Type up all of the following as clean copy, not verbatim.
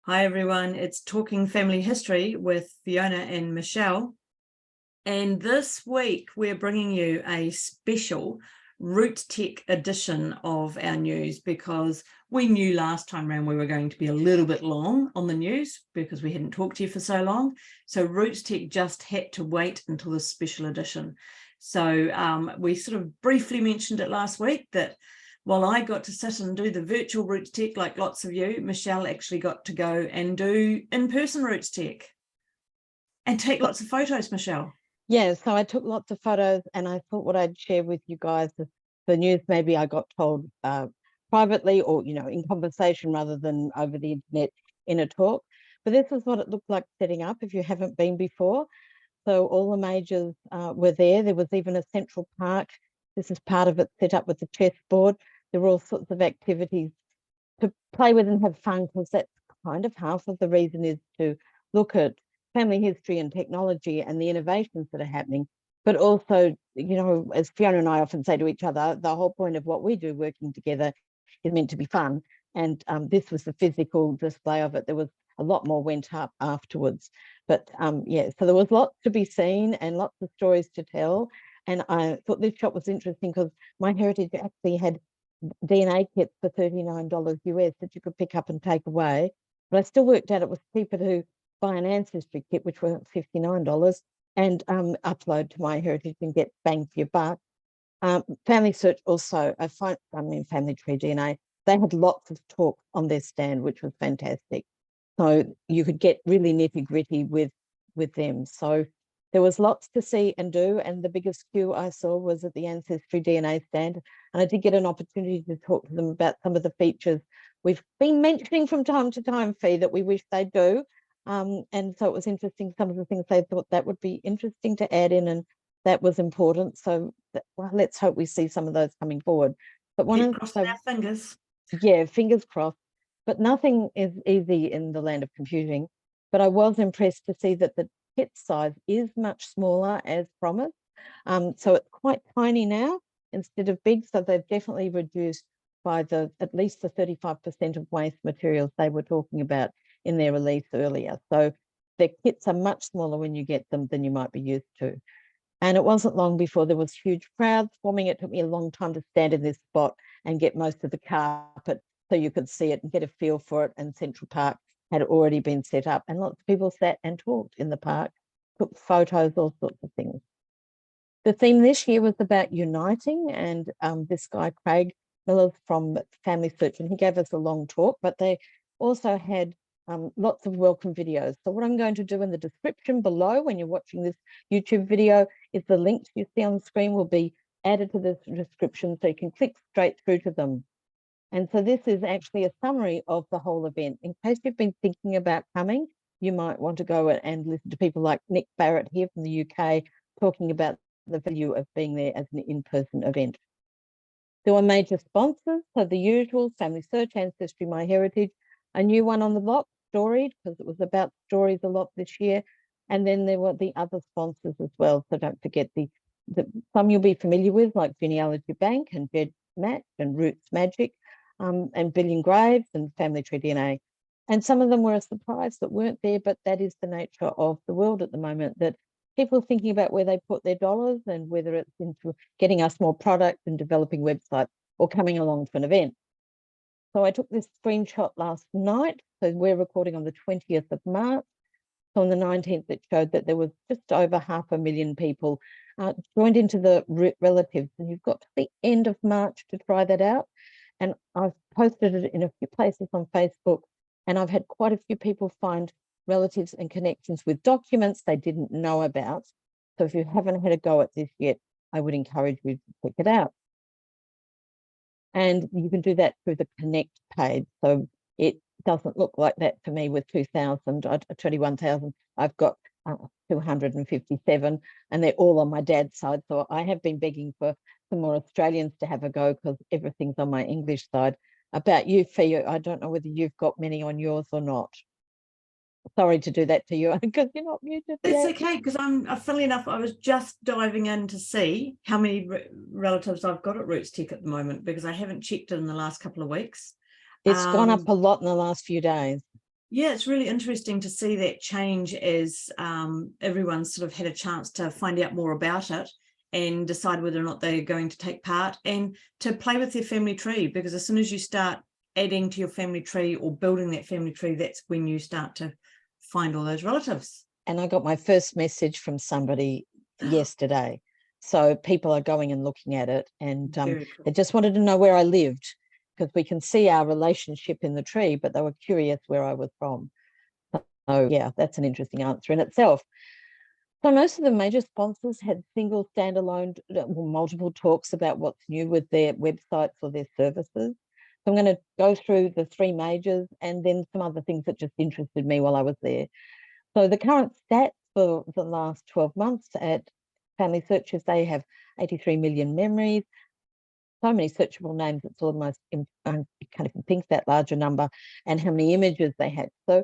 Hi everyone, it's Talking Family History with Fiona and Michelle. And this week we're bringing you a special RootsTech edition of our news, because we knew last time around we were going to be a little bit long on the news because we hadn't talked to you for so long. So RootsTech just had to wait until this special edition. So we sort of briefly mentioned it last week that while I got to sit and do the virtual RootsTech like lots of you, Michelle actually got to go and do in-person RootsTech and take lots of photos, Michelle. Yeah, so I took lots of photos, and I thought what I'd share with you guys is the news. Maybe I got told privately or, in conversation rather than over the internet in a talk. But this is what it looked like setting up if you haven't been before. So all the majors were there. There was even a central park. This is part of it, set up with the chessboard. There were all sorts of activities to play with and have fun, because that's kind of half of the reason is to look at family history and technology and the innovations that are happening. But also, as Fiona and I often say to each other, the whole point of what we do working together is meant to be fun. And this was the physical display of it. There was a lot more went up afterwards. But yeah, so there was lots to be seen and lots of stories to tell. And I thought this shop was interesting because MyHeritage actually had DNA kits for $39 US that you could pick up and take away. But I still worked out it was cheaper to buy an Ancestry kit, which were $59, and upload to MyHeritage and get bang for your buck. FamilySearch also, FamilyTree DNA, they had lots of talk on their stand, which was fantastic. So you could get really nitty-gritty with them. So there was lots to see and do, and the biggest queue I saw was at the Ancestry DNA stand, and I did get an opportunity to talk to them about some of the features we've been mentioning from time to time, Fee, that we wish they do. And so it was interesting, some of the things they thought that would be interesting to add in, and that was important. So well, let's hope we see some of those coming forward. But Crossing our fingers. Yeah, fingers crossed. But nothing is easy in the land of computing. But I was impressed to see that the kit size is much smaller as promised. So it's quite tiny now instead of big. So they've definitely reduced by at least the 35% of waste materials they were talking about in their release earlier. So their kits are much smaller when you get them than you might be used to. And it wasn't long before there was huge crowds forming. It took me a long time to stand in this spot and get most of the carpet so you could see it and get a feel for it. And Central Park had already been set up, and lots of people sat and talked in the park, took photos, all sorts of things. The theme this year was about uniting, and this guy, Craig Miller from FamilySearch, and he gave us a long talk, but they also had lots of welcome videos. So what I'm going to do in the description below when you're watching this YouTube video is the links you see on the screen will be added to the description, so you can click straight through to them. And so this is actually a summary of the whole event. In case you've been thinking about coming, you might want to go and listen to people like Nick Barrett here from the UK talking about the value of being there as an in-person event. There were major sponsors, so the usual, FamilySearch, Ancestry, MyHeritage, a new one on the block, Stories, because it was about stories a lot this year. And then there were the other sponsors as well. So don't forget the some you'll be familiar with, like Genealogy Bank and Jed Match and Roots Magic, and Billion Graves and FamilyTree DNA. And some of them were a surprise that weren't there, but that is the nature of the world at the moment, that people are thinking about where they put their dollars and whether it's into getting us more product and developing websites or coming along to an event. So I took this screenshot last night. So we're recording on the 20th of March. So on the 19th, it showed that there was just over 500,000 people joined into the relatives. And you've got to the end of March to try that out. And I've posted it in a few places on Facebook. And I've had quite a few people find relatives and connections with documents they didn't know about. So if you haven't had a go at this yet, I would encourage you to check it out. And you can do that through the Connect page. So it doesn't look like that for me with 21,000. I've got 257, and they're all on my dad's side. So I have been begging for some more Australians to have a go because everything's on my English side. About you, Fee, I don't know whether you've got many on yours or not. Sorry to do that to you because you're not muted. It's okay, because funnily enough, I was just diving in to see how many relatives I've got at RootsTech at the moment, because I haven't checked it in the last couple of weeks. It's gone up a lot in the last few days. Yeah, it's really interesting to see that change as everyone's sort of had a chance to find out more about it and decide whether or not they're going to take part and to play with their family tree, because as soon as you start adding to your family tree or building that family tree, that's when you start to find all those relatives. And I got my first message from somebody yesterday. So people are going and looking at it, and Very cool. they just wanted to know where I lived, because we can see our relationship in the tree, but they were curious where I was from. So yeah, that's an interesting answer in itself. So most of the major sponsors had single standalone or multiple talks about what's new with their websites or their services. So I'm going to go through the three majors and then some other things that just interested me while I was there. So the current stats for the last 12 months at FamilySearch is they have 83 million memories, so many searchable names, it's almost, you can't even think that larger number, and how many images they had. So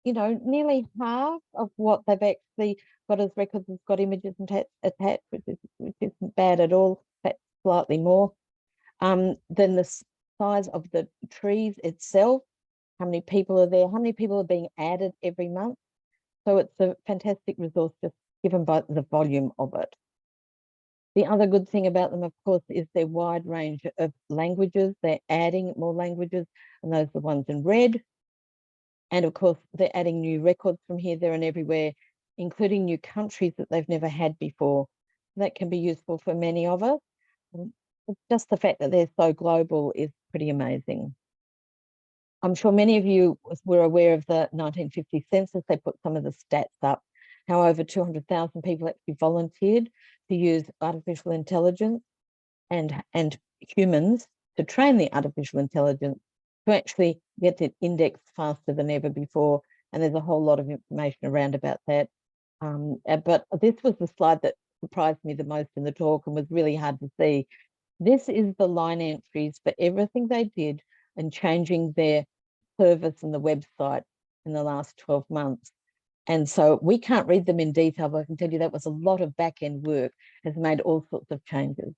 you know, nearly half of what they've actually got as records has got images attached, which isn't bad at all, but slightly more. Then the size of the trees itself, how many people are there, how many people are being added every month. So it's a fantastic resource just given by the volume of it. The other good thing about them, of course, is their wide range of languages. They're adding more languages, and those are the ones in red. And of course, they're adding new records from here, there, and everywhere, including new countries that they've never had before. That can be useful for many of us. Just the fact that they're so global is pretty amazing. I'm sure many of you were aware of the 1950 census. They put some of the stats up, how over 200,000 people actually volunteered to use artificial intelligence and humans to train the artificial intelligence to actually get it indexed faster than ever before. And there's a whole lot of information around about that. But this was the slide that surprised me the most in the talk and was really hard to see. This is the line entries for everything they did and changing their service and the website in the last 12 months. And so we can't read them in detail, but I can tell you that was a lot of back-end work, has made all sorts of changes.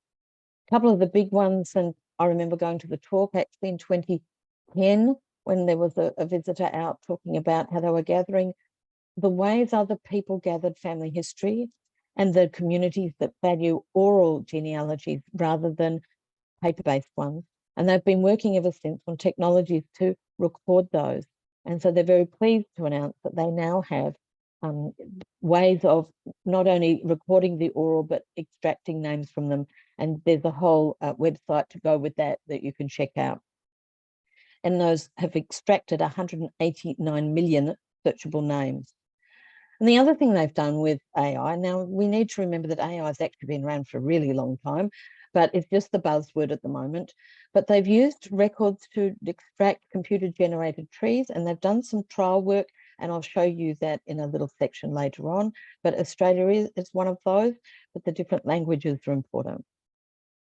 A couple of the big ones, and I remember going to the talk actually in 2010 when there was a visitor out talking about how they were gathering the ways other people gathered family history and the communities that value oral genealogies rather than paper-based ones. And they've been working ever since on technologies to record those. And so they're very pleased to announce that they now have ways of not only recording the oral, but extracting names from them. And there's a whole website to go with that you can check out. And those have extracted 189 million searchable names. And the other thing they've done with AI, now we need to remember that AI has actually been around for a really long time, but it's just the buzzword at the moment. But they've used records to extract computer-generated trees, and they've done some trial work, and I'll show you that in a little section later on. But Australia is one of those, but the different languages are important.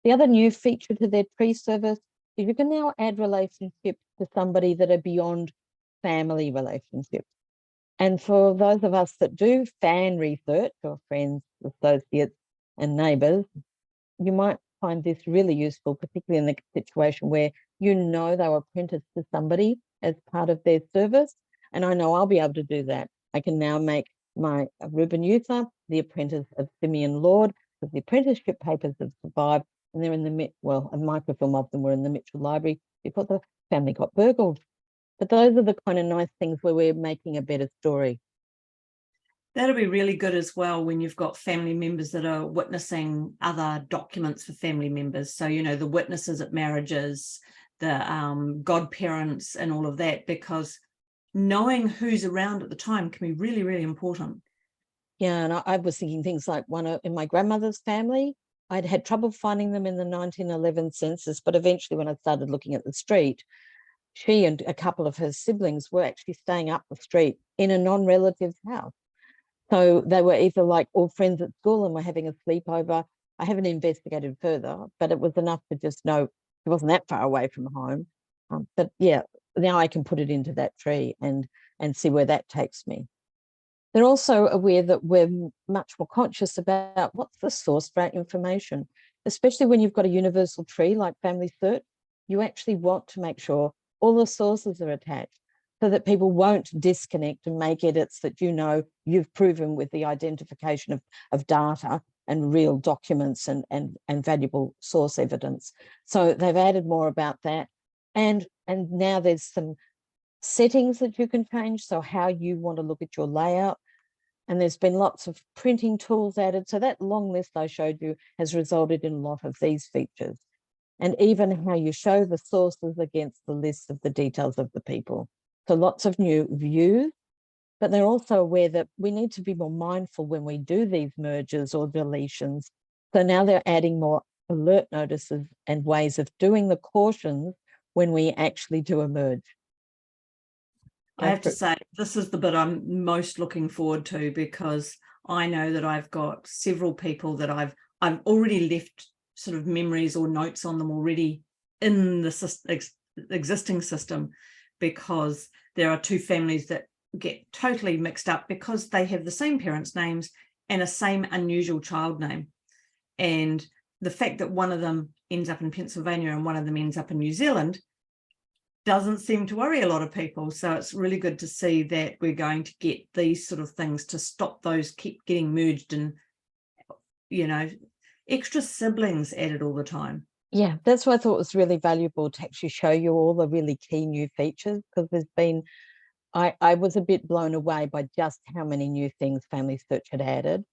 The other new feature to their tree service is you can now add relationships to somebody that are beyond family relationships. And for those of us that do fan research, or friends, associates, and neighbours, you might find this really useful, particularly in the situation where you know they were apprenticed to somebody as part of their service. And I know I'll be able to do that. I can now make my Reuben Uther the apprentice of Simeon Lord, because the apprenticeship papers have survived, and they're in the, well, a microfilm of them were in the Mitchell Library before the family got burgled. But those are the kind of nice things where we're making a better story. That'll be really good as well when you've got family members that are witnessing other documents for family members. So, you know, the witnesses at marriages, the godparents and all of that, because knowing who's around at the time can be really, really important. Yeah, and I was thinking things like in my grandmother's family, I'd had trouble finding them in the 1911 census, but eventually when I started looking at the street, she and a couple of her siblings were actually staying up the street in a non-relative's house. So they were either like all friends at school and were having a sleepover. I haven't investigated further, but it was enough to just know it wasn't that far away from home. But yeah, now I can put it into that tree and see where that takes me. They're also aware that we're much more conscious about what's the source for our information, especially when you've got a universal tree like FamilySearch. You actually want to make sure all the sources are attached. so that people won't disconnect and make edits that you've proven with the identification of data and real documents and valuable source evidence. So they've added more about that. And now there's some settings that you can change, so how you want to look at your layout. And there's been lots of printing tools added. So that long list I showed you has resulted in a lot of these features. And even how you show the sources against the list of the details of the people. So lots of new views, but they're also aware that we need to be more mindful when we do these mergers or deletions. So now they're adding more alert notices and ways of doing the cautions when we actually do a merge. I have to say, this is the bit I'm most looking forward to, because I know that I've got several people that I've already left sort of memories or notes on them already in the existing system, because there are two families that get totally mixed up because they have the same parents' names and a same unusual child name. And the fact that one of them ends up in Pennsylvania and one of them ends up in New Zealand doesn't seem to worry a lot of people. So it's really good to see that we're going to get these sort of things to stop those keep getting merged and, you know, extra siblings added all the time. Yeah, that's what I thought was really valuable, to actually show you all the really key new features, because there's been, I was a bit blown away by just how many new things FamilySearch had added.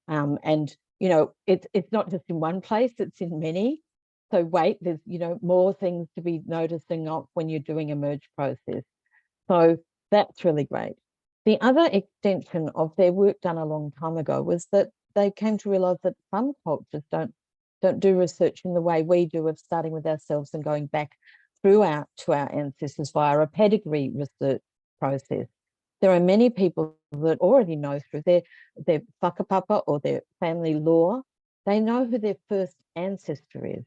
And, you know, it's not just in one place, it's in many. So wait, there's, you know, more things to be noticing of when you're doing a merge process. So that's really great. The other extension of their work done a long time ago was that they came to realize that some cultures don't do research in the way we do, of starting with ourselves and going back throughout to our ancestors via a pedigree research process. There are many people that already know through their whakapapa or their family law, they know who their first ancestor is.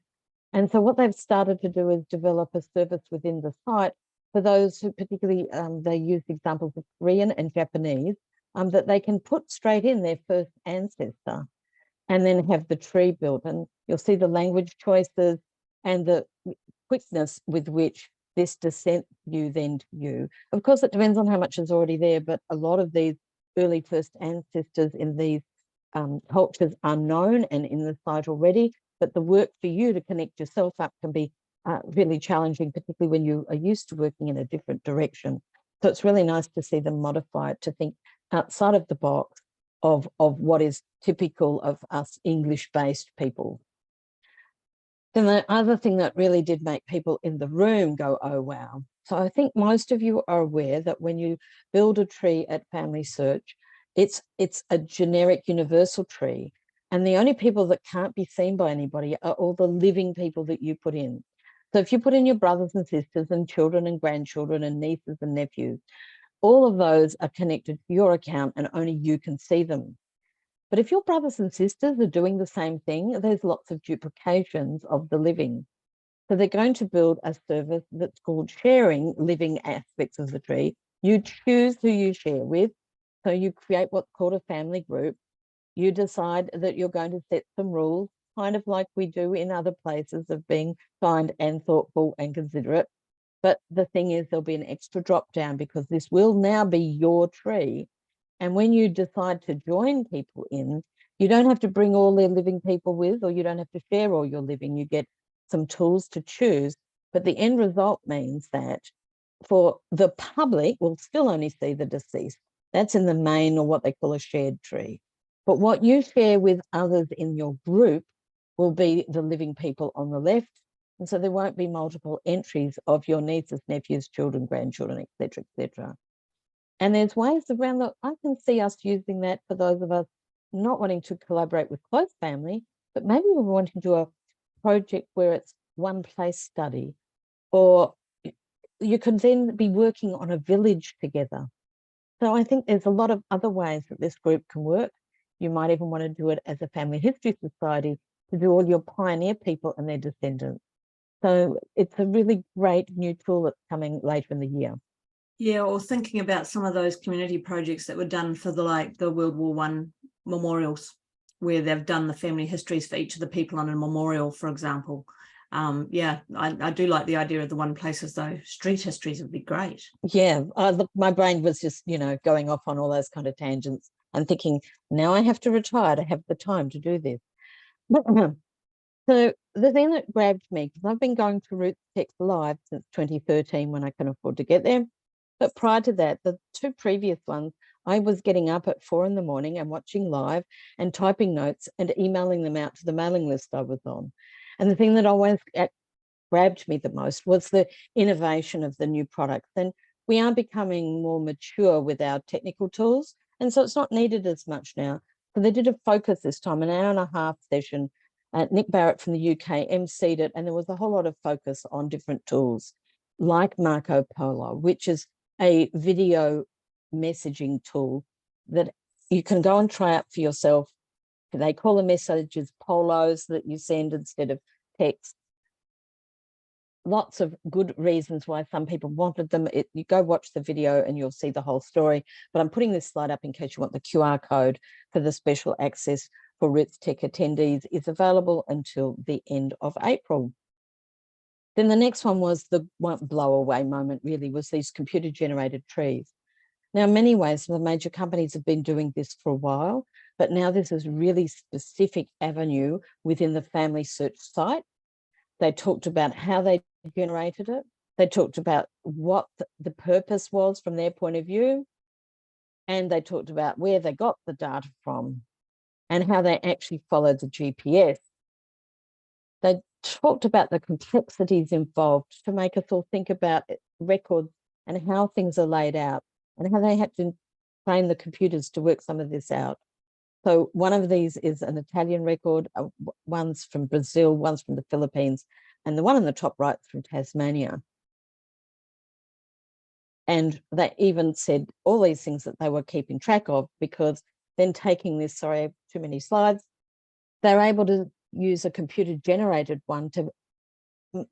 And so what they've started to do is develop a service within the site for those who particularly, they use examples of Korean and Japanese, that they can put straight in their first ancestor and then have the tree built. And you'll see the language choices and the quickness with which this descent view then to you. Of course, it depends on how much is already there, but a lot of these early first ancestors in these cultures are known and in the site already, but the work for you to connect yourself up can be really challenging, particularly when you are used to working in a different direction. So it's really nice to see them modify it to think outside of the box of what is typical of us English-based people. Then the other thing that really did make people in the room go, oh, wow. So I think most of you are aware that when you build a tree at FamilySearch, it's a generic universal tree. And the only people that can't be seen by anybody are all the living people that you put in. So if you put in your brothers and sisters and children and grandchildren and nieces and nephews, all of those are connected to your account and only you can see them. But if your brothers and sisters are doing the same thing, there's lots of duplications of the living. So they're going to build a service that's called sharing living aspects of the tree. You choose who you share with. So you create what's called a family group. You decide that you're going to set some rules, kind of like we do in other places, of being kind and thoughtful and considerate. But the thing is, there'll be an extra drop down because this will now be your tree. And when you decide to join people in, you don't have to bring all their living people with, or you don't have to share all your living. You get some tools to choose. But the end result means that for the public, we'll still only see the deceased. That's in the main, or what they call a shared tree. But what you share with others in your group will be the living people on the left. And so there won't be multiple entries of your nieces, nephews, children, grandchildren, etc., etc. And there's ways around that. I can see us using that for those of us not wanting to collaborate with close family, but maybe we're wanting to do a project where it's one place study, or you can then be working on a village together. So I think there's a lot of other ways that this group can work. You might even want to do it as a family history society to do all your pioneer people and their descendants. So it's a really great new tool that's coming later in the year. Yeah, or thinking about some of those community projects that were done for the World War I memorials, where they've done the family histories for each of the people on a memorial, for example. Yeah, I do like the idea of the one places though. Street histories would be great. Yeah, look, my brain was just, going off on all those kind of tangents and thinking, now I have to retire to have the time to do this. So the thing that grabbed me, because I've been going to RootsTech Live since 2013 when I can afford to get there. But prior to that, the two previous ones, I was getting up at 4 a.m. and watching live and typing notes and emailing them out to the mailing list I was on. And the thing that always grabbed me the most was the innovation of the new products. And we are becoming more mature with our technical tools. And so it's not needed as much now. So they did a focus this time, an 1.5-hour session. Nick Barrett from the UK emceed it, and there was a whole lot of focus on different tools like Marco Polo, which is a video messaging tool that you can go and try out for yourself. They call the messages polos that you send instead of text. Lots of good reasons why some people wanted them. You go watch the video and you'll see the whole story. But I'm putting this slide up in case you want the QR code for the special access for RootsTech attendees. Is available until the end of April. Then the next one was the one blow away moment, really, was these computer generated trees. Now, in many ways, the major companies have been doing this for a while, but now this is really specific avenue within the FamilySearch site. They talked about how they generated it. They talked about what the purpose was from their point of view. And they talked about where they got the data from and how they actually followed the GPS. They talked about the complexities involved to make us all think about records and how things are laid out and how they had to train the computers to work some of this out. So one of these is an Italian record, one's from Brazil, one's from the Philippines, and the one on the top right is from Tasmania. And they even said all these things that they were keeping track of, because then taking this, sorry, too many slides, they're able to use a computer generated one to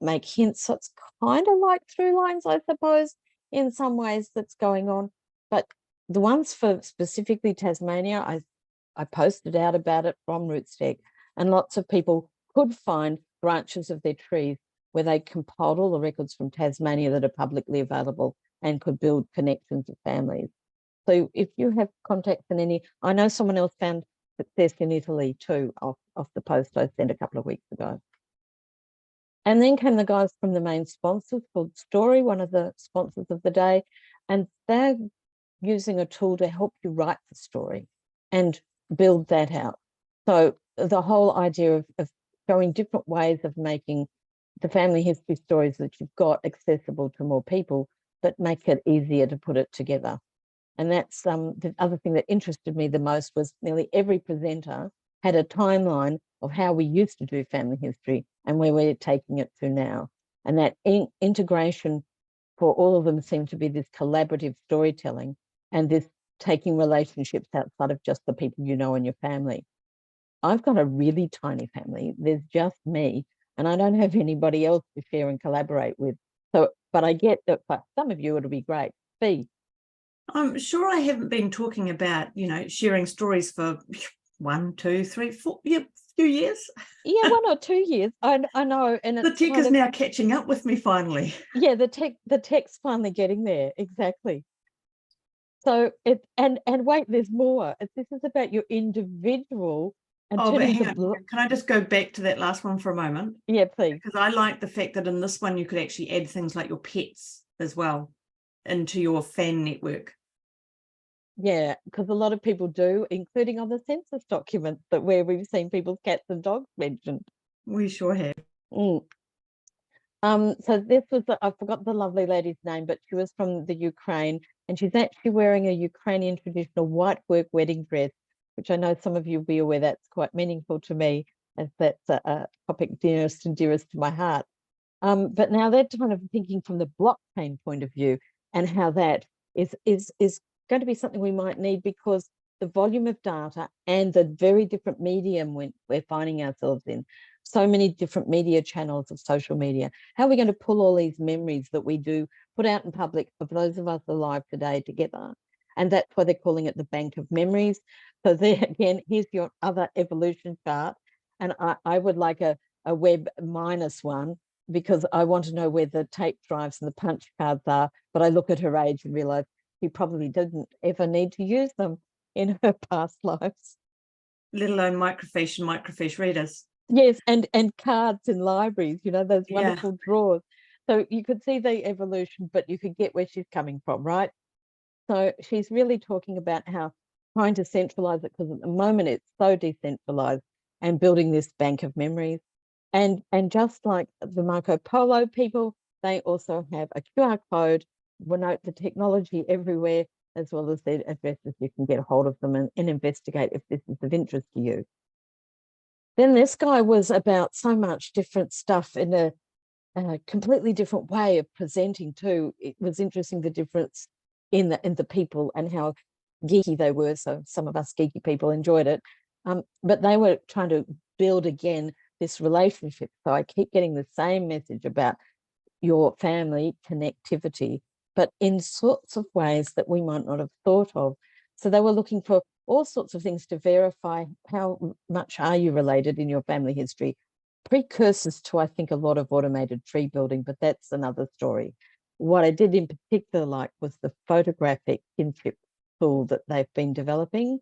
make hints. So it's kind of like through lines, I suppose, in some ways that's going on. But the ones for specifically Tasmania, I posted out about it from RootsTech, and lots of people could find branches of their trees where they compiled all the records from Tasmania that are publicly available and could build connections with families. So if you have contacts in any, I know someone else found success in Italy too, off the post I sent a couple of weeks ago. And then came the guys from the main sponsors called Story, one of the sponsors of the day, and they're using a tool to help you write the story and build that out. So the whole idea of showing different ways of making the family history stories that you've got accessible to more people, but make it easier to put it together. And that's the other thing that interested me the most was nearly every presenter had a timeline of how we used to do family history and where we're taking it to now. And that integration for all of them seemed to be this collaborative storytelling and this taking relationships outside of just the people you know in your family. I've got a really tiny family. There's just me, and I don't have anybody else to share and collaborate with. So, but I get that for some of you, it'll be great. Fee. I'm sure I haven't been talking about, sharing stories for 1, 2, 3, 4, few years. Yeah, 1 or 2 years. I know. And the tech is now catching up with me finally. Yeah, the tech's finally getting there. Exactly. So and wait, there's more. This is about your individual. And but hang on. Can I just go back to that last one for a moment? Yeah, please. Because I like the fact that in this one you could actually add things like your pets as well into your fan network. Yeah, because a lot of people do, including on the census documents where we've seen people's cats and dogs mentioned. We sure have. So this was, I forgot the lovely lady's name, but she was from the Ukraine, and she's actually wearing a Ukrainian traditional white work wedding dress, which I know some of you will be aware that's quite meaningful to me, as that's a topic nearest and dearest to my heart. But now they're kind of thinking from the blockchain point of view and how that is going to be something we might need, because the volume of data and the very different medium we're finding ourselves in, so many different media channels of social media. How are we going to pull all these memories that we do put out in public of those of us alive today together? And that's why they're calling it the bank of memories. So there again, here's your other evolution chart. And I would like a a web -1 because I want to know where the tape drives and the punch cards are, but I look at her age and realize she probably didn't ever need to use them in her past lives. Let alone microfiche and microfiche readers. Yes, and cards in libraries, you know, those Yeah. wonderful drawers. So you could see the evolution, but you could get where she's coming from, right? So she's really talking about how trying to centralize it, because at the moment it's so decentralized, and building this bank of memories. And just like the Marco Polo people, they also have a QR code, will note the technology everywhere, as well as their addresses. You can get a hold of them and investigate if this is of interest to you. Then this guy was about so much different stuff in a completely different way of presenting too. It was interesting, the difference in the people and how geeky they were. So some of us geeky people enjoyed it, but they were trying to build again this relationship. So I keep getting the same message about your family connectivity, but in sorts of ways that we might not have thought of. So they were looking for all sorts of things to verify how much are you related in your family history. Precursors to, I think, a lot of automated tree building, but that's another story. What I did in particular like was the photographic kinship tool that they've been developing.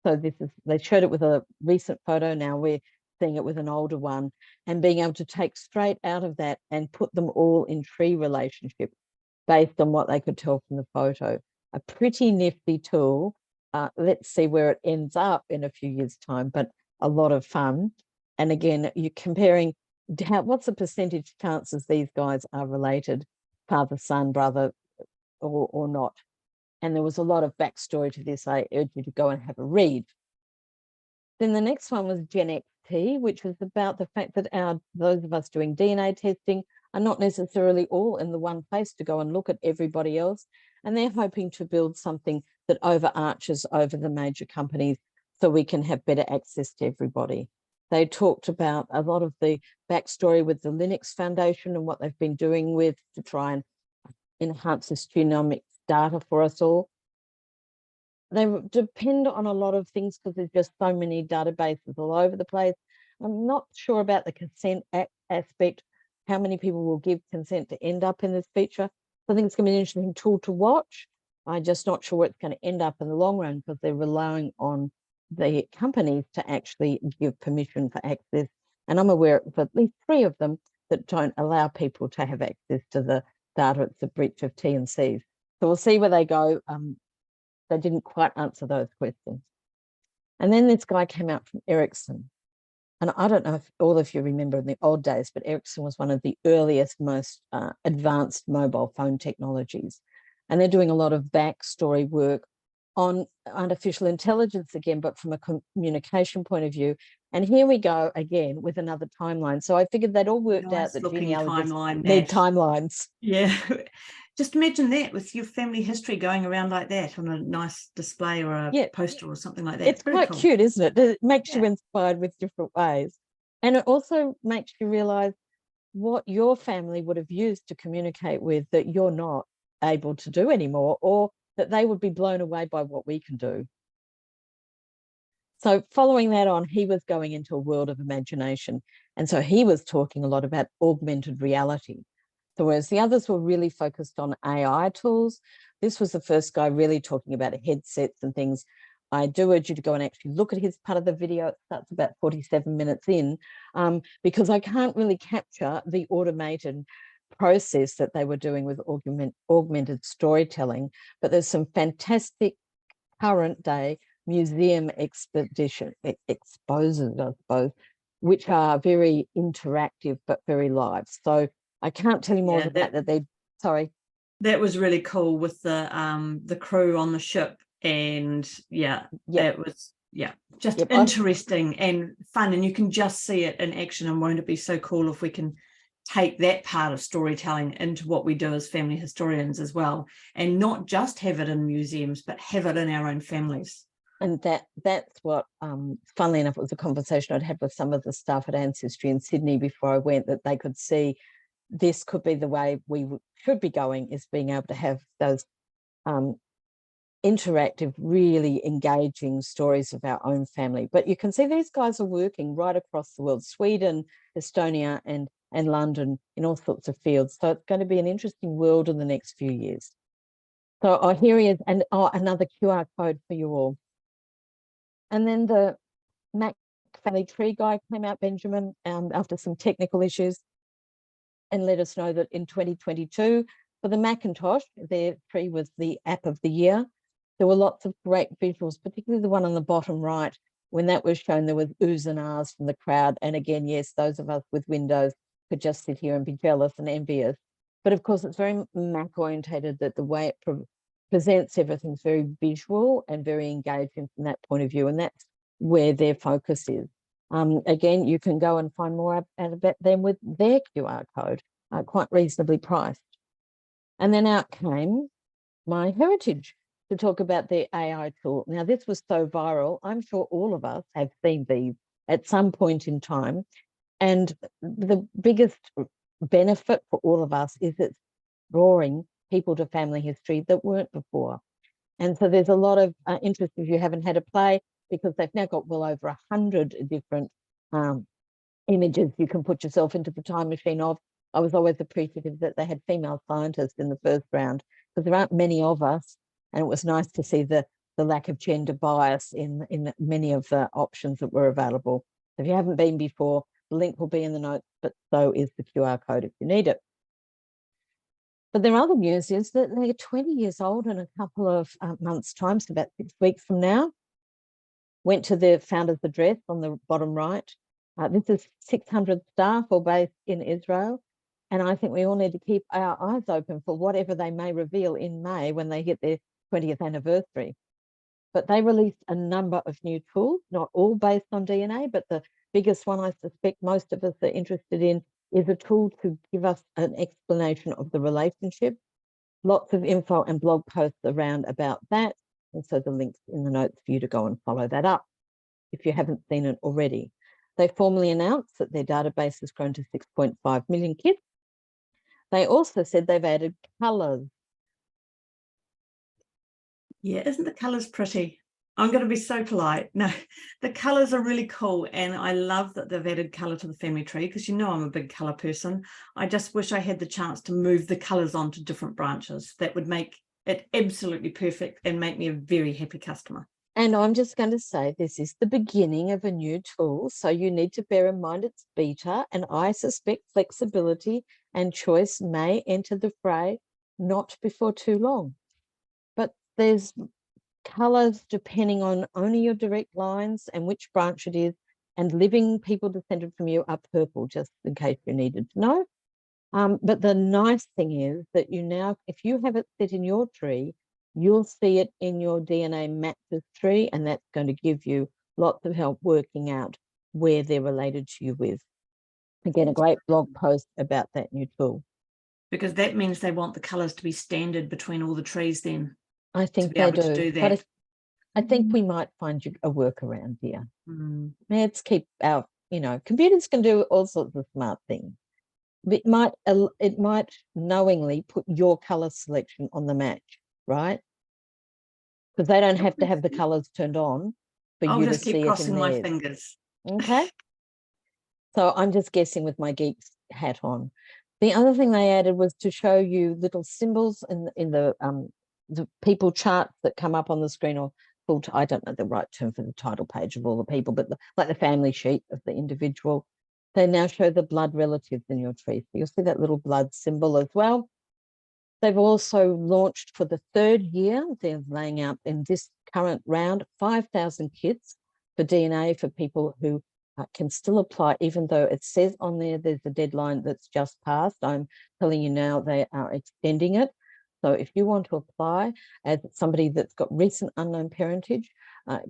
So they showed it with a recent photo. Now we're seeing it with an older one, and being able to take straight out of that and put them all in tree relationship based on what they could tell from the photo. A pretty nifty tool. Let's see where it ends up in a few years' time, but a lot of fun. And again, you're comparing what's the percentage chances these guys are related, father, son, brother, or not. And there was a lot of backstory to this. I urge you to go and have a read. Then the next one was Gen XT, which was about the fact that those of us doing DNA testing are not necessarily all in the one place to go and look at everybody else. And they're hoping to build something that overarches over the major companies so we can have better access to everybody. They talked about a lot of the backstory with the Linux Foundation and what they've been doing with to try and enhance this genomics data for us all. They depend on a lot of things because there's just so many databases all over the place. I'm not sure about the consent aspect, how many people will give consent to end up in this feature. I think it's going to be an interesting tool to watch. I'm just not sure where it's going to end up in the long run because they're relying on the companies to actually give permission for access. And I'm aware of at least 3 of them that don't allow people to have access to the data. It's a breach of T&Cs. So we'll see where they go. They didn't quite answer those questions. And then this guy came out from Ericsson. And I don't know if all of you remember in the old days, but Ericsson was one of the earliest, most advanced mobile phone technologies. And they're doing a lot of backstory work on artificial intelligence again, but from a communication point of view. And here we go again with another timeline. So I figured they'd all worked out that genealogists need timelines. Yeah. Just imagine that with your family history going around like that on a nice display or a poster or something like that. It's very quite cool. Cute, isn't it? It makes you inspired with different ways. And it also makes you realize what your family would have used to communicate with that you're not able to do anymore, or that they would be blown away by what we can do. So following that on, he was going into a world of imagination. And so he was talking a lot about augmented reality. So whereas the others were really focused on AI tools, this was the first guy really talking about headsets and things. I do urge you to go and actually look at his part of the video. It starts about 47 minutes in, because I can't really capture the automated process that they were doing with augmented storytelling. But there's some fantastic current day museum exposes, I suppose, which are very interactive but very live. So I can't tell you more than that they sorry. That was really cool with the crew on the ship, and it was just interesting and fun, and you can just see it in action. And won't it be so cool if we can take that part of storytelling into what we do as family historians as well, and not just have it in museums but have it in our own families. And that's what, funnily enough, it was a conversation I'd had with some of the staff at Ancestry in Sydney before I went, that they could see this could be the way we should be going, is being able to have those interactive, really engaging stories of our own family. But you can see these guys are working right across the world, Sweden, Estonia, and London, in all sorts of fields. So it's going to be an interesting world in the next few years. So here he is, and another QR code for you all. And then the Mac FamilyTree guy came out, Benjamin, after some technical issues, and let us know that in 2022, for the Macintosh, their tree was the app of the year. There were lots of great visuals, particularly the one on the bottom right. When that was shown, there was oohs and ahs from the crowd. And again, yes, those of us with Windows could just sit here and be jealous and envious. But of course, it's very Mac orientated, that the way it presents everything's very visual and very engaging from that point of view. And that's where their focus is. Again, you can go and find more about them with their QR code, quite reasonably priced. And then out came MyHeritage to talk about their AI tool. Now, this was so viral. I'm sure all of us have seen these at some point in time. And the biggest benefit for all of us is it's drawing people to family history that weren't before. And so there's a lot of interest if you haven't had a play, because they've now got well over 100 different images you can put yourself into the time machine of. I was always appreciative that they had female scientists in the first round, because there aren't many of us, and it was nice to see the lack of gender bias in many of the options that were available. If you haven't been before, the link will be in the notes, but so is the QR code if you need it. But their other news is that they're 20 years old in a couple of months' time, so about 6 weeks from now. Went to the founder's address on the bottom right. This is 600 staff, all based in Israel. And I think we all need to keep our eyes open for whatever they may reveal in May when they hit their 20th anniversary. But they released a number of new tools, not all based on DNA, but the biggest one I suspect most of us are interested in is a tool to give us an explanation of the relationship. Lots of info and blog posts around about that. And so the link's in the notes for you to go and follow that up if you haven't seen it already. They formally announced that their database has grown to 6.5 million kids. They also said they've added colours. Yeah, isn't the colours pretty? I'm going to be so polite. No, the colours are really cool. And I love that they've added colour to the family tree, because you know I'm a big colour person. I just wish I had the chance to move the colours onto different branches. That would make it absolutely perfect and make me a very happy customer. And I'm just going to say this is the beginning of a new tool, so you need to bear in mind it's beta, and I suspect flexibility and choice may enter the fray not before too long. But there's colours depending on only your direct lines and which branch it is, and living people descended from you are purple, just in case you needed to know. But the nice thing is that you now, if you have it set in your tree, you'll see it in your DNA matches tree, and that's going to give you lots of help working out where they're related to you with. Again, a great blog post about that new tool. Because that means they want the colours to be standard between all the trees then. I think they do. But I think we might find you a workaround here. Let's keep our, computers can do all sorts of smart things. It might knowingly put your color selection on the match, right? Because they don't have to have the colors turned on for you to see it in theirs. I'll just keep crossing my fingers. Okay. So I'm just guessing with my geek's hat on. The other thing they added was to show you little symbols in the people charts that come up on the screen, or I don't know the right term for the title page of all the people, but like the family sheet of the individual. They now show the blood relatives in your tree. So you'll see that little blood symbol as well. They've also launched for the 3rd year, they're laying out in this current round, 5,000 kits for DNA for people who can still apply, even though it says on there's a deadline that's just passed. I'm telling you now they are extending it. So if you want to apply as somebody that's got recent unknown parentage,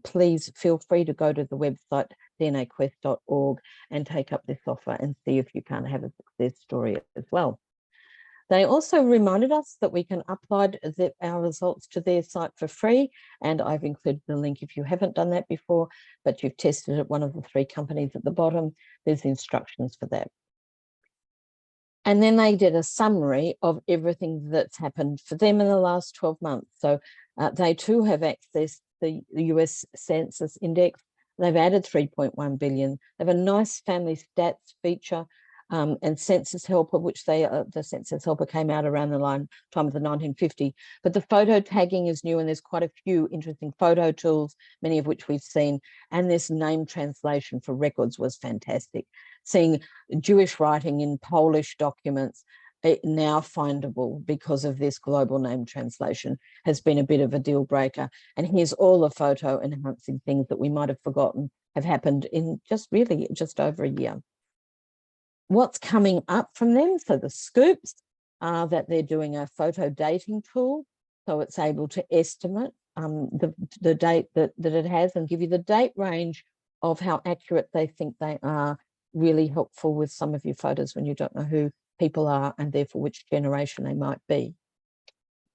please feel free to go to the website dnaquest.org and take up this offer and see if you can't have a success story as well. They also reminded us that we can upload our results to their site for free, and I've included the link if you haven't done that before, but you've tested at one of the 3 companies at the bottom. There's instructions for that. And then they did a summary of everything that's happened for them in the last 12 months. So they too have accessed the US Census Index. They've added 3.1 billion. They have a nice family stats feature and Census Helper, which the Census Helper came out around the time of the 1950. But the photo tagging is new, and there's quite a few interesting photo tools, many of which we've seen. And this name translation for records was fantastic. Seeing Jewish writing in Polish documents now findable because of this global name translation has been a bit of a deal breaker. And here's all the photo enhancing things that we might have forgotten have happened in just over a year. What's coming up from them? So the scoops are that they're doing a photo dating tool. So it's able to estimate the date that it has and give you the date range of how accurate they think they are. Really helpful with some of your photos when you don't know who people are and therefore which generation they might be.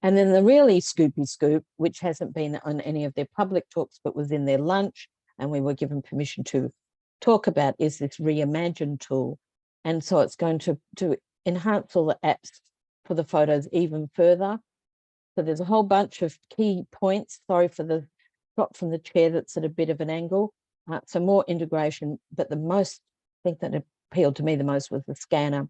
And then the really scoopy scoop, which hasn't been on any of their public talks, but was in their lunch, and we were given permission to talk about, is this Reimagine tool. And so it's going to enhance all the apps for the photos even further. So there's a whole bunch of key points. Sorry for the drop from the chair that's at a bit of an angle. So more integration, but the most thing that appealed to me the most was the scanner.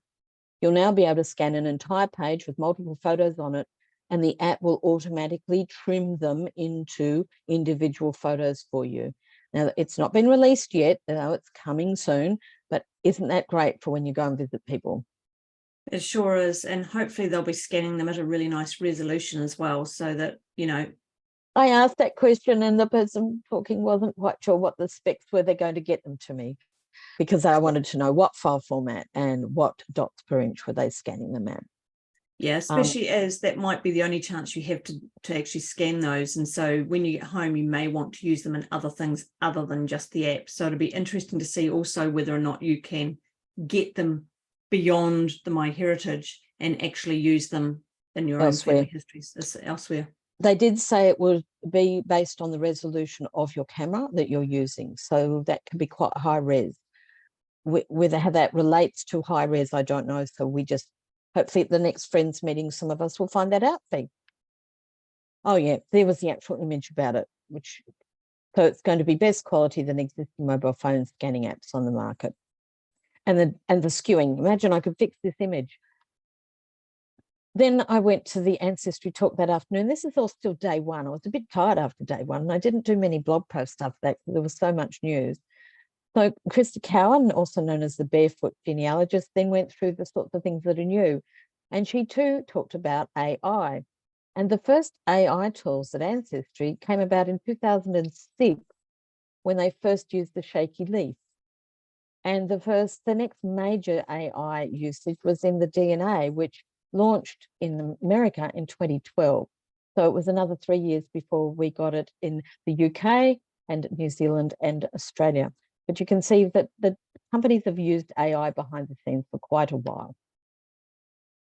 You'll now be able to scan an entire page with multiple photos on it, and the app will automatically trim them into individual photos for you. Now, it's not been released yet, though it's coming soon, but isn't that great for when you go and visit people? It sure is. And hopefully they'll be scanning them at a really nice resolution as well, so that, you know. I asked that question and the person talking wasn't quite sure what the specs were they're going to get them to me, because I wanted to know what file format and what dots per inch were they scanning them at. Yeah, especially as that might be the only chance you have to actually scan those. And so when you get home, you may want to use them in other things other than just the app. So it'll be interesting to see also whether or not you can get them beyond the MyHeritage and actually use them in your own family histories elsewhere. They did say it would be based on the resolution of your camera that you're using. So that can be quite high res. Whether how that relates to high res, I don't know. So we just, hopefully at the next Friends meeting, some of us will find that out. Oh yeah, there was the actual image about it, so it's going to be best quality than existing mobile phone scanning apps on the market. And the skewing, imagine I could fix this image. Then I went to the Ancestry talk that afternoon. This is all still day one. I was a bit tired after day one, and I didn't do many blog posts after that because there was so much news. So Krista Cowan, also known as the Barefoot Genealogist, then went through the sorts of things that are new. And she too talked about AI. And the first AI tools at Ancestry came about in 2006 when they first used the shaky leaf. And the next major AI usage was in the DNA, which launched in America in 2012. So it was another 3 years before we got it in the UK and New Zealand and Australia. But you can see that the companies have used AI behind the scenes for quite a while.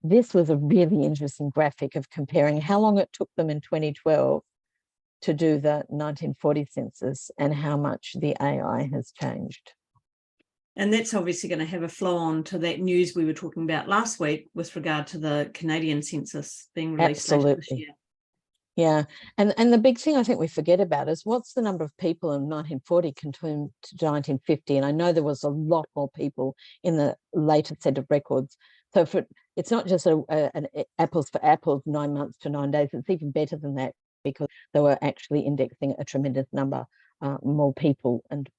This was a really interesting graphic of comparing how long it took them in 2012 to do the 1940 census and how much the AI has changed. And that's obviously going to have a flow on to that news we were talking about last week with regard to the Canadian census being released later this year. Yeah, and the big thing I think we forget about is what's the number of people in 1940 compared to 1950? And I know there was a lot more people in the later set of records. So it's not just an apples for apples, 9 months to 9 days. It's even better than that because they were actually indexing a tremendous number more people and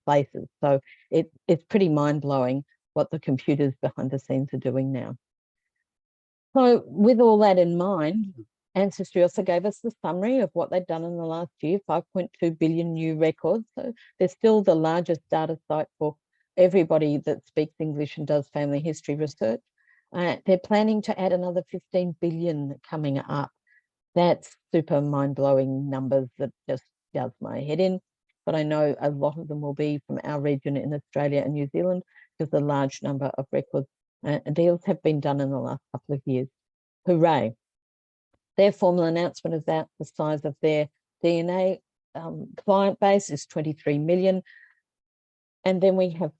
places. So it's pretty mind-blowing what the computers behind the scenes are doing now. So with all that in mind, Ancestry also gave us the summary of what they'd done in the last year, 5.2 billion new records. So they're still the largest data site for everybody that speaks English and does family history research. They're planning to add another 15 billion coming up. That's super mind-blowing numbers that just does my head in. But I know a lot of them will be from our region in Australia and New Zealand because the large number of records deals have been done in the last couple of years. Hooray. Their formal announcement is that the size of their DNA client base is 23 million. And then we have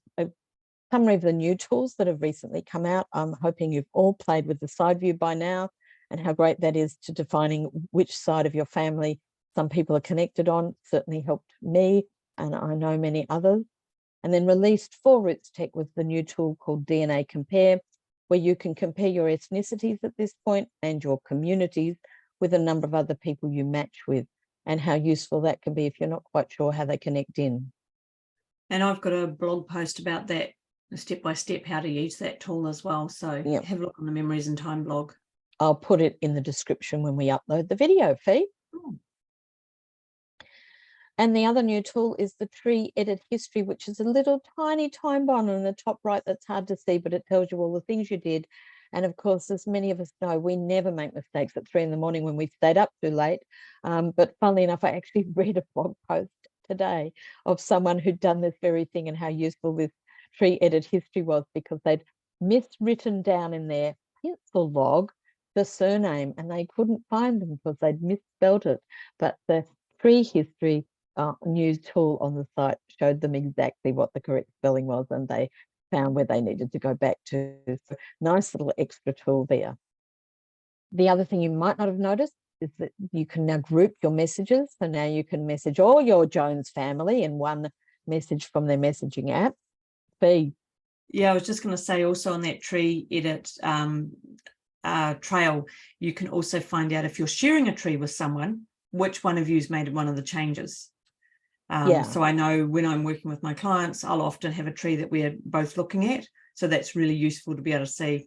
summary of the new tools that have recently come out. I'm hoping you've all played with the SideView by now and how great that is to defining which side of your family some people are connected on. Certainly helped me, and I know many others. And then released for RootsTech was the new tool called DNA Compare, where you can compare your ethnicities at this point and your communities with a number of other people you match with, and how useful that can be if you're not quite sure how they connect in. And I've got a blog post about that, step by step, how to use that tool as well. So Yep. have a look on the Memories in Time blog. I'll put it in the description when we upload the video feed. Oh. And the other new tool is the Tree Edit History, which is a little tiny time bomb on the top right that's hard to see, but it tells you all the things you did. And of course, as many of us know, we never make mistakes at 3 in the morning when we stayed up too late. But funnily enough, I actually read a blog post today of someone who'd done this very thing and how useful this Tree Edit History was, because they'd miswritten down in their pencil log the surname and they couldn't find them because they'd misspelled it. But the Tree History new tool on the site showed them exactly what the correct spelling was, and they found where they needed to go back to. So nice little extra tool there. The other thing you might not have noticed is that you can now group your messages. So now you can message all your Jones family in one message from their messaging app. Yeah, I was just going to say also on that Tree Edit trail, you can also find out if you're sharing a tree with someone, which one of you's made one of the changes. So I know when I'm working with my clients, I'll often have a tree that we're both looking at. So that's really useful to be able to see,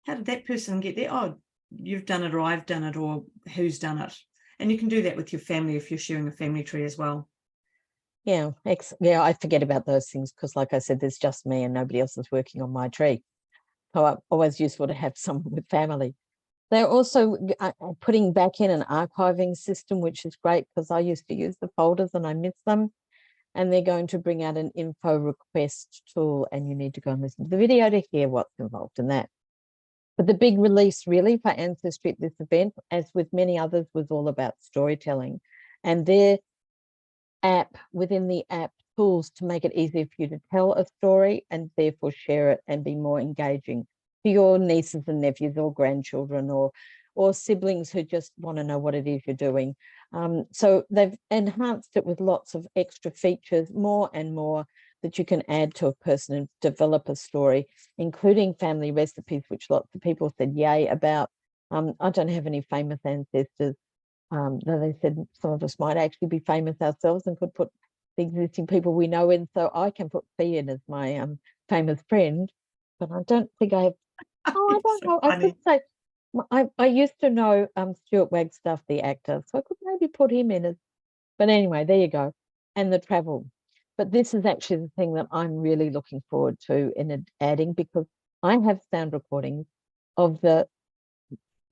how did that person get there? Oh, you've done it, or I've done it, or who's done it. And you can do that with your family if you're sharing a family tree as well. Yeah, I forget about those things because, like I said, there's just me and nobody else is working on my tree. So always useful to have someone with family. They're also putting back in an archiving system, which is great because I used to use the folders and I miss them. And they're going to bring out an info request tool, and you need to go and listen to the video to hear what's involved in that. But the big release really for Ancestry at this event, as with many others, was all about storytelling, and their app, within the app, tools to make it easier for you to tell a story and therefore share it and be more engaging to your nieces and nephews or grandchildren or siblings who just want to know what it is you're doing. So they've enhanced it with lots of extra features, more and more, that you can add to a person and develop a story, including family recipes, which lots of people said yay about. I don't have any famous ancestors, though they said some of us might actually be famous ourselves and could put the existing people we know in. So I can put Fee in as my famous friend, but I don't think I have. Oh, I don't know. I could say I used to know Stuart Wagstaff, the actor, so I could maybe put him in as. But anyway, there you go. And the travel. But this is actually the thing that I'm really looking forward to in adding, because I have sound recordings of the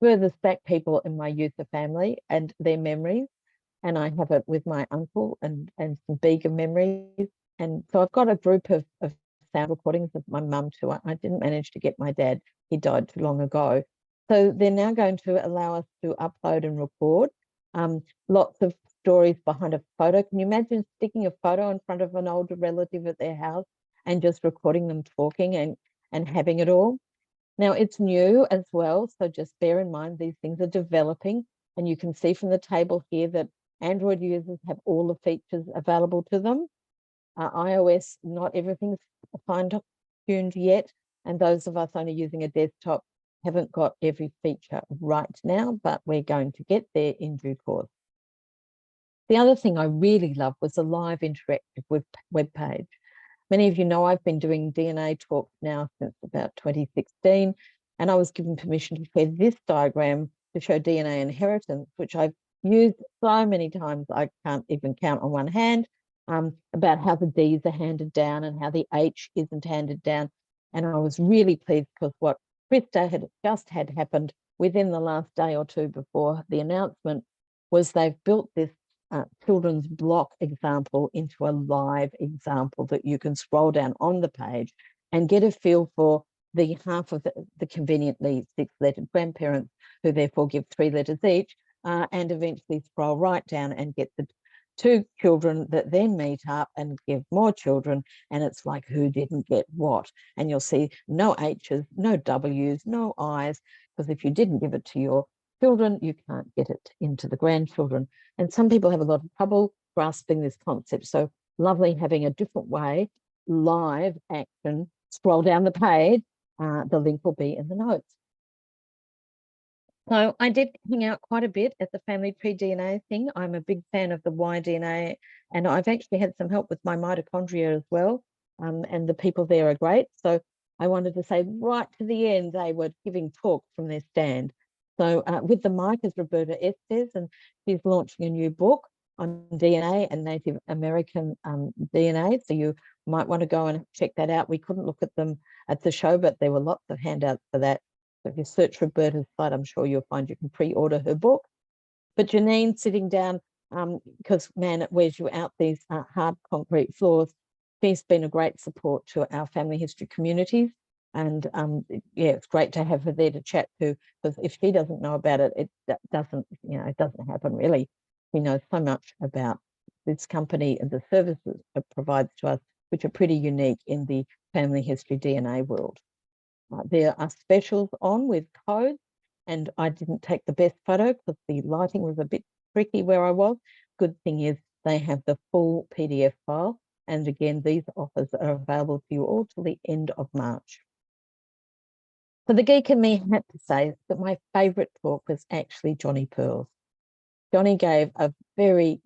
furthest back people in my youth of family and their memories. And I have it with my uncle and some bigger memories. And so I've got a group of sound recordings of my mum too. I didn't manage to get my dad. He died too long ago. So they're now going to allow us to upload and record lots of stories behind a photo. Can you imagine sticking a photo in front of an older relative at their house and just recording them talking and having it all? Now, it's new as well, so just bear in mind these things are developing, and you can see from the table here that Android users have all the features available to them. iOS, not everything's fine-tuned yet, and those of us only using a desktop haven't got every feature right now, but we're going to get there in due course. The other thing I really loved was a live interactive web page. Many of you know I've been doing DNA talks now since about 2016, and I was given permission to share this diagram to show DNA inheritance, which I've used so many times I can't even count on one hand, about how the D's are handed down and how the H isn't handed down. And I was really pleased because what Krista had just had happened within the last day or two before the announcement was they've built this children's block example into a live example that you can scroll down on the page and get a feel for the half of the conveniently 6-lettered grandparents, who therefore give 3 letters each, and eventually scroll right down and get the two children that then meet up and give more children, and it's like who didn't get what. And you'll see no H's, no W's, no I's, because if you didn't give it to your children, you can't get it into the grandchildren. And some people have a lot of trouble grasping this concept. So lovely having a different way, live action, scroll down the page, the link will be in the notes. So I did hang out quite a bit at the FamilyTree DNA thing. I'm a big fan of the Y-DNA, and I've actually had some help with my mitochondria as well. And the people there are great. So I wanted to say right to the end, they were giving talks from their stand. So with the mic is Roberta Estes, and she's launching a new book on DNA and Native American DNA. So you might want to go and check that out. We couldn't look at them at the show, but there were lots of handouts for that. So if you search Roberta's site, I'm sure you'll find you can pre-order her book. But Janine sitting down, because man, it wears you out, these hard concrete floors. She's been a great support to our family history communities. And yeah, it's great to have her there to chat to, because if she doesn't know about it, it doesn't, it doesn't happen really. She knows so much about this company and the services it provides to us, which are pretty unique in the family history DNA world. There are specials on with codes, and I didn't take the best photo because the lighting was a bit tricky where I was. Good thing is they have the full PDF file. And again, these offers are available to you all till the end of March. So the geek in me had to say that my favorite talk was actually Jonny Perl's. Jonny gave a very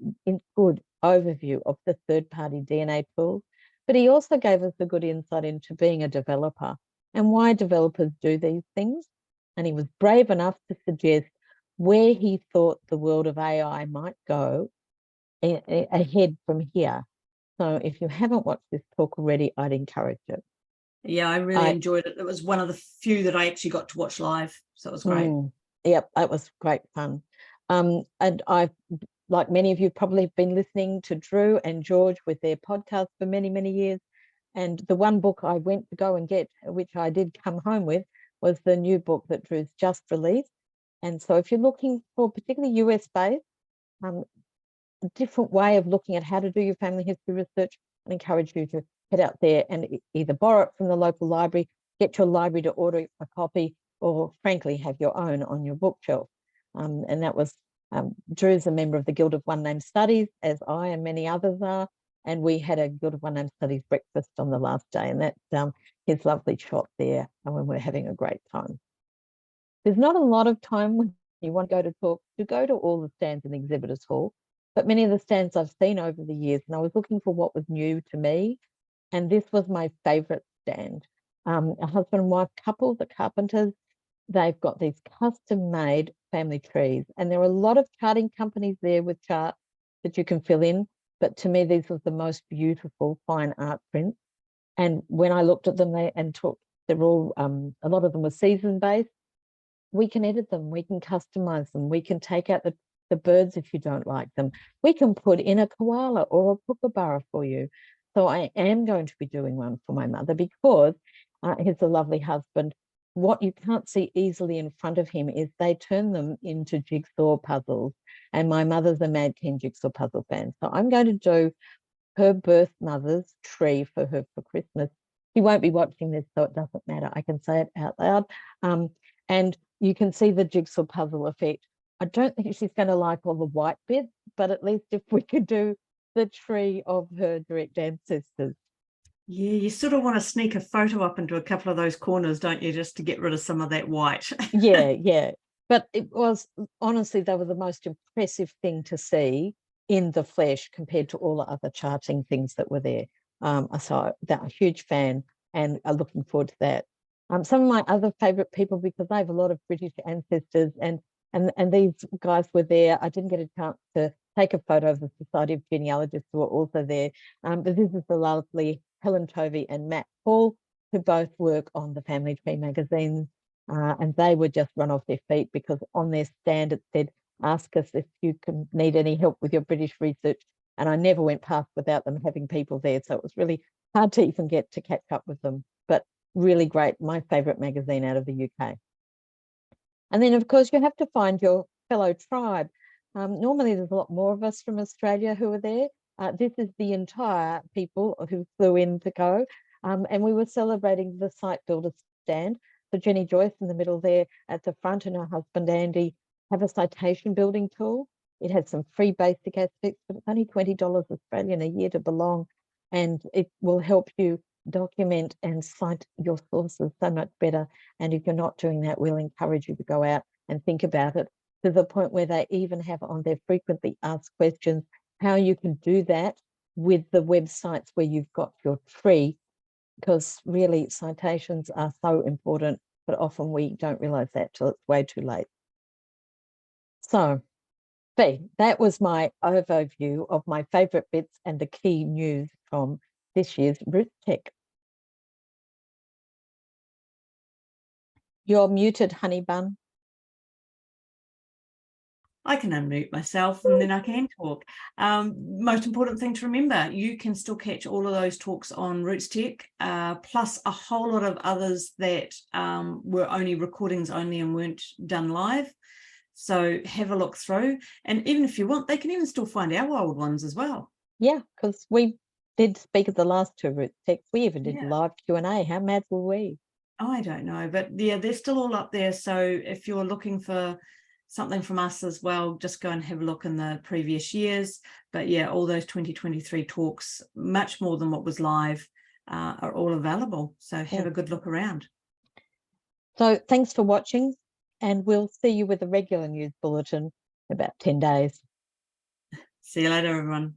good overview of the third-party DNA tools, but he also gave us a good insight into being a developer and why developers do these things. And he was brave enough to suggest where he thought the world of AI might go ahead from here. So if you haven't watched this talk already, I'd encourage it. Yeah, I really enjoyed it. It was one of the few that I actually got to watch live. So it was great. Yep, it was great fun. And I've, like many of you, probably been listening to Drew and George with their podcast for many, many years. And the one book I went to go and get, which I did come home with, was the new book that Drew's just released. And so if you're looking for particularly US-based, a different way of looking at how to do your family history research, I encourage you to head out there and either borrow it from the local library, get your library to order a copy, or frankly, have your own on your bookshelf. And that was, Drew's a member of the Guild of One Name Studies, as I and many others are. And we had a Guild of One Name Studies breakfast on the last day, and that's his lovely shop there, and when we're having a great time. There's not a lot of time when you want to go to talk to go to all the stands in the exhibitors hall, but many of the stands I've seen over the years, and I was looking for what was new to me, and this was my favorite stand. A husband and wife couple, the Carpenters, they've got these custom-made family trees, and there are a lot of charting companies there with charts that you can fill in, but to me, these were the most beautiful fine art prints. And when I looked at them, they're all, a lot of them were season-based. We can edit them, we can customize them, we can take out the birds if you don't like them. We can put in a koala or a kookaburra for you. So I am going to be doing one for my mother because he's a lovely husband. What you can't see easily in front of him is they turn them into jigsaw puzzles. And my mother's a mad keen jigsaw puzzle fan. So I'm going to do her birth mother's tree for her for Christmas. She won't be watching this, so it doesn't matter. I can say it out loud. And you can see the jigsaw puzzle effect. I don't think she's going to like all the white bits, but at least if we could do the tree of her direct ancestors. Yeah, you sort of want to sneak a photo up into a couple of those corners, don't you, just to get rid of some of that white. Yeah. But it was, honestly, they were the most impressive thing to see in the flesh compared to all the other charting things that were there. So I'm a huge fan and are looking forward to that. Some of my other favorite people, because I have a lot of British ancestors, and these guys were there. I didn't get a chance to take a photo of the Society of Genealogists who were also there. But this is the lovely Helen Tovey and Matt Paul, who both work on the FamilyTree magazines. And they were just run off their feet because on their stand it said, ask us if you can need any help with your British research. And I never went past without them having people there. So it was really hard to even get to catch up with them. But really great, my favorite magazine out of the UK. And then, of course, you have to find your fellow tribe. Normally there's a lot more of us from Australia who are there. This is the entire people who flew in to go. And we were celebrating the site builder stand. So Jenny Joyce in the middle there at the front and her husband Andy have a citation building tool. It has some free basic aspects, but it's only $20 Australian a year to belong. And it will help you document and cite your sources so much better. And if you're not doing that, we'll encourage you to go out and think about it, to the point where they even have on their frequently asked questions how you can do that with the websites where you've got your tree, because really citations are so important, but often we don't realize that till it's way too late. So that was my overview of my favorite bits and the key news from this year's RootsTech. You're muted, honey bun. I can unmute myself and then I can talk. Most important thing to remember, you can still catch all of those talks on RootsTech, plus a whole lot of others that were only recordings only and weren't done live. So have a look through. And even if you want, they can even still find our old ones as well. Yeah, because we did speak at the last two RootsTech. We even did live Q&A. How mad were we? Oh, I don't know, but yeah, they're still all up there. So if you're looking for something from us as well, just go and have a look in the previous years. But yeah, all those 2023 talks, much more than what was live, are all available. So have a good look around. So thanks for watching, and we'll see you with a regular news bulletin in about 10 days. See you later, everyone.